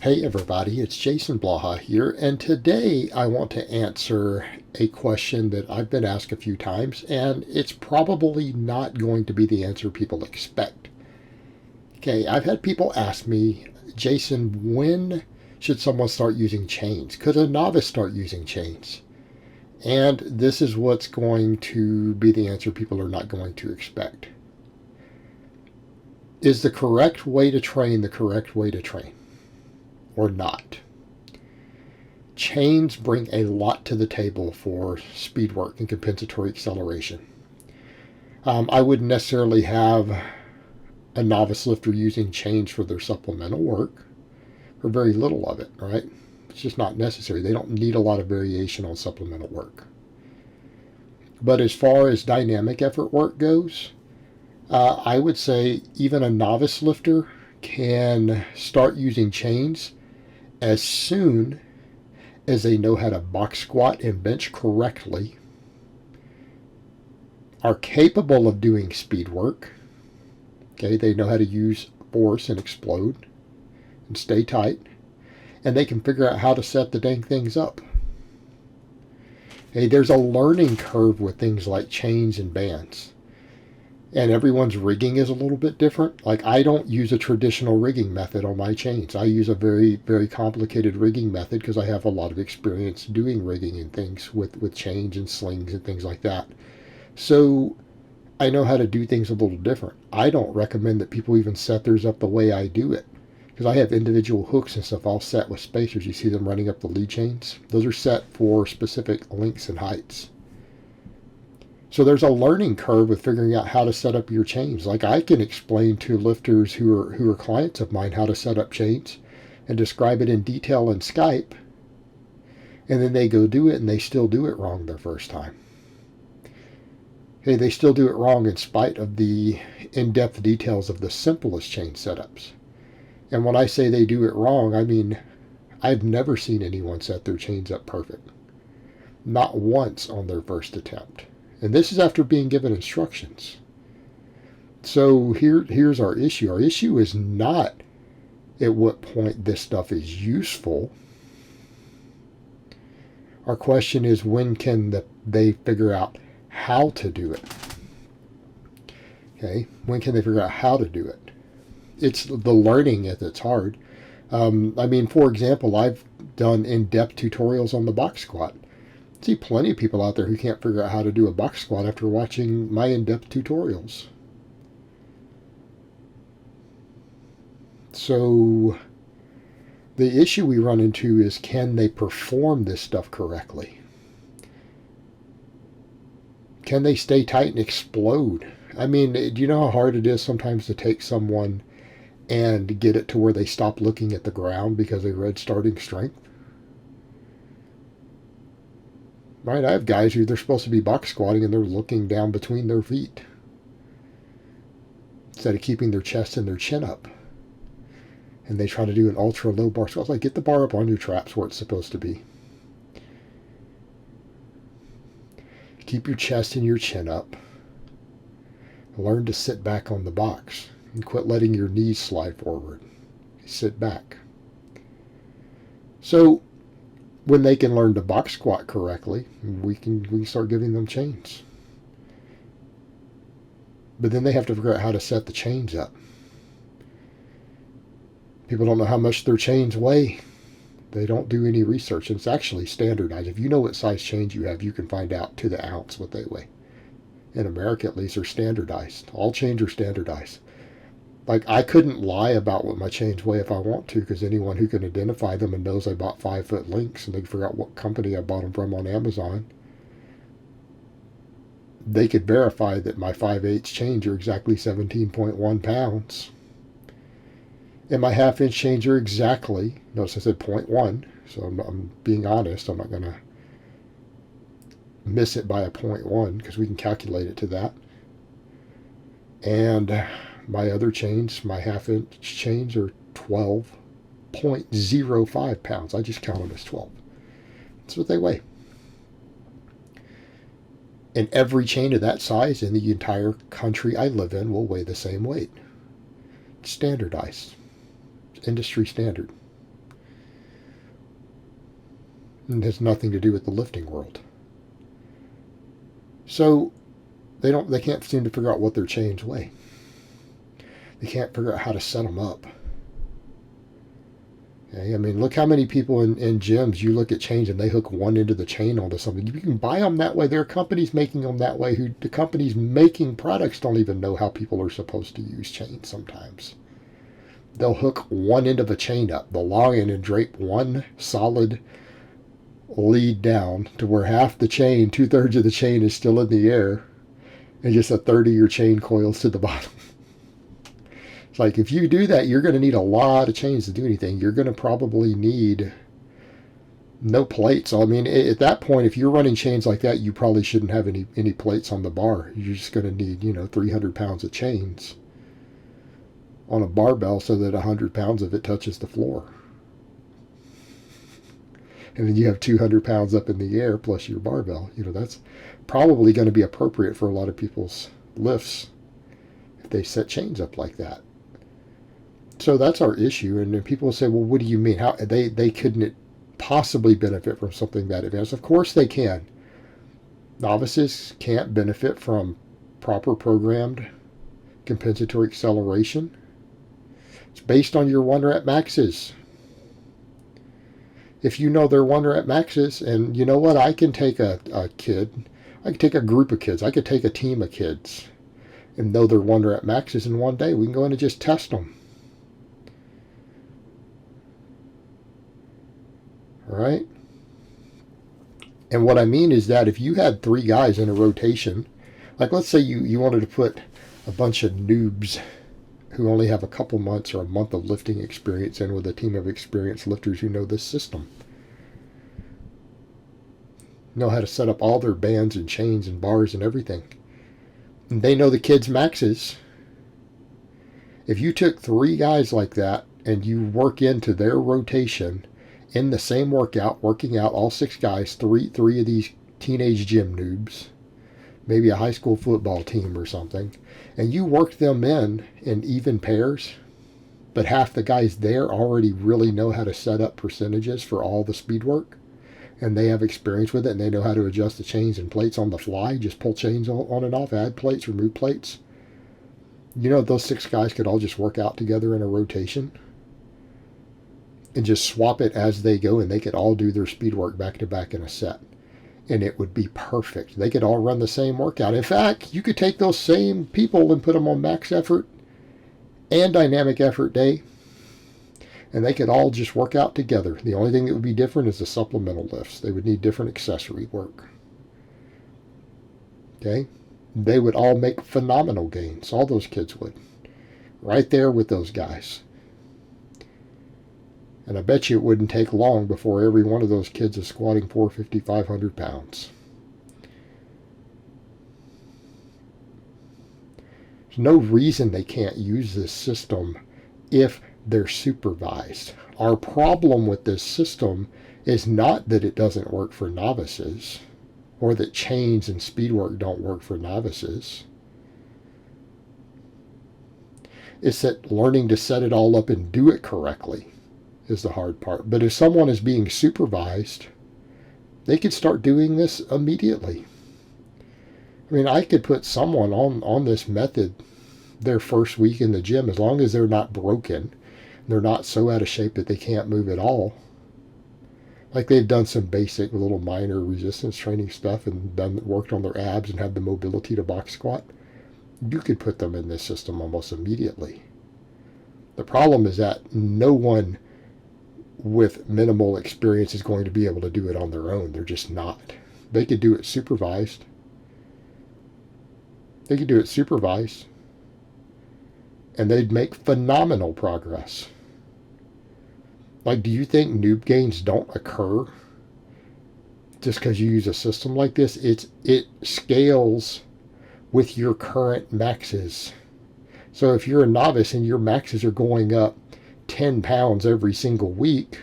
Hey everybody, it's Jason Blaha here, and today I want to answer a question that I've been asked a few times, and it's probably not going to be the answer people expect. Okay, I've had people ask me, Jason, when should someone start using chains? Could a novice start using chains? And this is what's going to be the answer people are not going to expect. Is the correct way to train the correct way to train? Or not? Chains bring a lot to the table for speed work and compensatory acceleration. I wouldn't necessarily have a novice lifter using chains for their supplemental work, or very little of it, right? It's just not necessary. They don't need a lot of variation on supplemental work. But as far as dynamic effort work goes, I would say even a novice lifter can start using chains as soon as they know how to box squat and bench correctly, are capable of doing speed work. Okay, they know how to use force and explode and stay tight, and they can figure out how to set the dang things up. Okay, there's a learning curve with things like chains and bands. And everyone's rigging is a little bit different. Like, I don't use a traditional rigging method on my chains. I use a very, very complicated rigging method because I have a lot of experience doing rigging and things with chains and slings and things like that. So I know how to do things a little different. I don't recommend that people even set theirs up the way I do it, because I have individual hooks and stuff all set with spacers. You see them running up the lead chains. Those are set for specific lengths and heights. So there's a learning curve with figuring out how to set up your chains. Like, I can explain to lifters who are clients of mine how to set up chains and describe it in detail in Skype, and then they go do it and they still do it wrong their first time. Okay, they still do it wrong in spite of the in-depth details of the simplest chain setups. And when I say they do it wrong, I mean I've never seen anyone set their chains up perfect. Not once on their first attempt. And this is after being given instructions. So here's our issue. Our issue is not at what point this stuff is useful. Our question is, when can they figure out how to do it? Okay, when can they figure out how to do it? It's the learning that's hard. For example, I've done in-depth tutorials on the box squat. I see plenty of people out there who can't figure out how to do a box squat after watching my in-depth tutorials. So the issue we run into is, can they perform this stuff correctly? Can they stay tight and explode? I mean, do you know how hard it is sometimes to take someone and get it to where they stop looking at the ground because they read starting strength? Right, I have guys who they're supposed to be box squatting and they're looking down between their feet instead of keeping their chest and their chin up. And they try to do an ultra low bar squat. It's like, get the bar up on your traps where it's supposed to be. Keep your chest and your chin up. Learn to sit back on the box and quit letting your knees slide forward. Sit back. So when they can learn to box squat correctly, we can start giving them chains. But then they have to figure out how to set the chains up. People don't know how much their chains weigh. They don't do any research. It's actually standardized. If you know what size chains you have, you can find out to the ounce what they weigh. In America, at least, they're standardized. All chains are standardized. Like, I couldn't lie about what my chains weigh if I want to, because anyone who can identify them and knows I bought 5-foot links and they can figure out what company I bought them from on Amazon, they could verify that my 5/8 chains are exactly 17.1 pounds. And my half-inch chains are exactly, notice I said 0.1, so I'm being honest. I'm not going to miss it by a 0.1 because we can calculate it to that. And my other chains, my half-inch chains, are 12.05 pounds. I just count them as 12. That's what they weigh. And every chain of that size in the entire country I live in will weigh the same weight. It's standardized. It's industry standard. and has nothing to do with the lifting world. So they can't seem to figure out what their chains weigh. They can't figure out how to set them up. Okay? I mean, look how many people in gyms, you look at chains and they hook one end of the chain onto something. You can buy them that way. There are companies making them that way. The companies making products don't even know how people are supposed to use chains sometimes. They'll hook one end of a chain up, the long end, and drape one solid lead down to where half the chain, 2/3 of the chain is still in the air, and just a third of your chain coils to the bottom. It's like, if you do that, you're going to need a lot of chains to do anything. You're going to probably need no plates. I mean, at that point, if you're running chains like that, you probably shouldn't have any plates on the bar. You're just going to need, 300 pounds of chains on a barbell so that 100 pounds of it touches the floor. And then you have 200 pounds up in the air plus your barbell. That's probably going to be appropriate for a lot of people's lifts if they set chains up like that. So that's our issue. And then people say, well, what do you mean? How they couldn't possibly benefit from something that advanced? Of course they can. Novices can't benefit from proper programmed compensatory acceleration. It's based on your 1 rep maxes. If you know their 1 rep maxes, and you know what, I can take a kid, I can take a group of kids, I could take a team of kids and know their 1 rep maxes in one day. We can go in and just test them. All right? And what I mean is that if you had 3 guys in a rotation, like let's say you wanted to put a bunch of noobs who only have a couple months or a month of lifting experience in with a team of experienced lifters who know this system, know how to set up all their bands and chains and bars and everything, and they know the kids' maxes. If you took 3 guys like that and you work into their rotation in the same workout, working out all 6 guys, three of these teenage gym noobs, maybe a high school football team or something, and you work them in even pairs, but half the guys there already really know how to set up percentages for all the speed work, and they have experience with it, and they know how to adjust the chains and plates on the fly, just pull chains on and off, add plates, remove plates. Those 6 guys could all just work out together in a rotation and just swap it as they go, and they could all do their speed work back to back in a set. And it would be perfect. They could all run the same workout. In fact, you could take those same people and put them on max effort and dynamic effort day, and they could all just work out together. The only thing that would be different is the supplemental lifts. They would need different accessory work. Okay? They would all make phenomenal gains. All those kids would. Right there with those guys. And I bet you it wouldn't take long before every one of those kids is squatting 450, 500 pounds. There's no reason they can't use this system if they're supervised. Our problem with this system is not that it doesn't work for novices, or that chains and speed work don't work for novices. It's that learning to set it all up and do it correctly is the hard part. But if someone is being supervised, they could start doing this immediately. I mean, I could put someone on this method their first week in the gym, as long as they're not broken, they're not so out of shape that they can't move at all. Like they've done some basic little minor resistance training stuff and worked on their abs and have the mobility to box squat. You could put them in this system almost immediately. The problem is that no one with minimal experience is going to be able to do it on their own. They're just not. They could do it supervised. And they'd make phenomenal progress. Like, do you think noob gains don't occur just because you use a system like this? It scales with your current maxes. So if you're a novice and your maxes are going up 10 pounds every single week,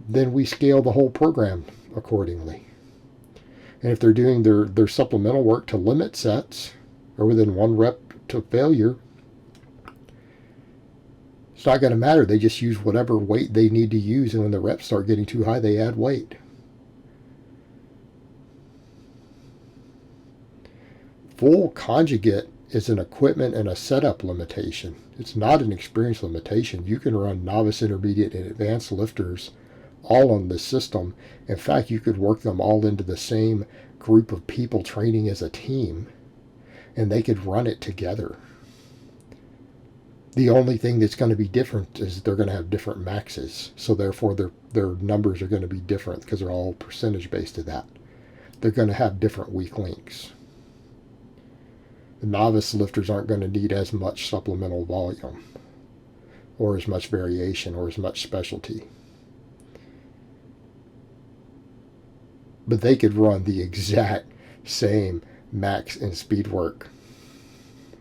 then we scale the whole program accordingly. And if they're doing their supplemental work to limit sets or within 1 rep to failure, It's not going to matter. They just use whatever weight they need to use, and when the reps start getting too high, they add weight. Full conjugate is an equipment and a setup limitation. It's not an experience limitation. You can run novice, intermediate, and advanced lifters all on this system. In fact, you could work them all into the same group of people training as a team, and they could run it together. The only thing that's going to be different is they're going to have different maxes. So therefore, their numbers are going to be different because they're all percentage based to that. They're going to have different weak links. The novice lifters aren't going to need as much supplemental volume or as much variation or as much specialty. But they could run the exact same max and speed work.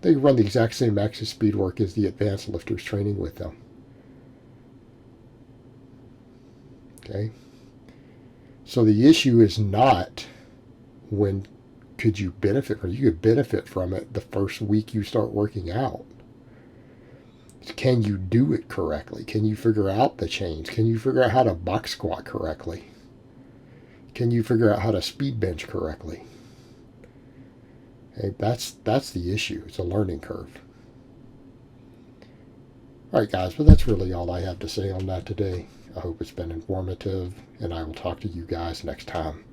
They run the exact same max and speed work as the advanced lifters training with them. Okay? So the issue is not when could you benefit from it. You could benefit from it the first week you start working out. Can you do it correctly? Can you figure out the chains? Can you figure out how to box squat correctly? Can you figure out how to speed bench correctly? Okay, that's the issue. It's a learning curve. All right, guys, but that's really all I have to say on that today. I hope it's been informative, and I will talk to you guys next time.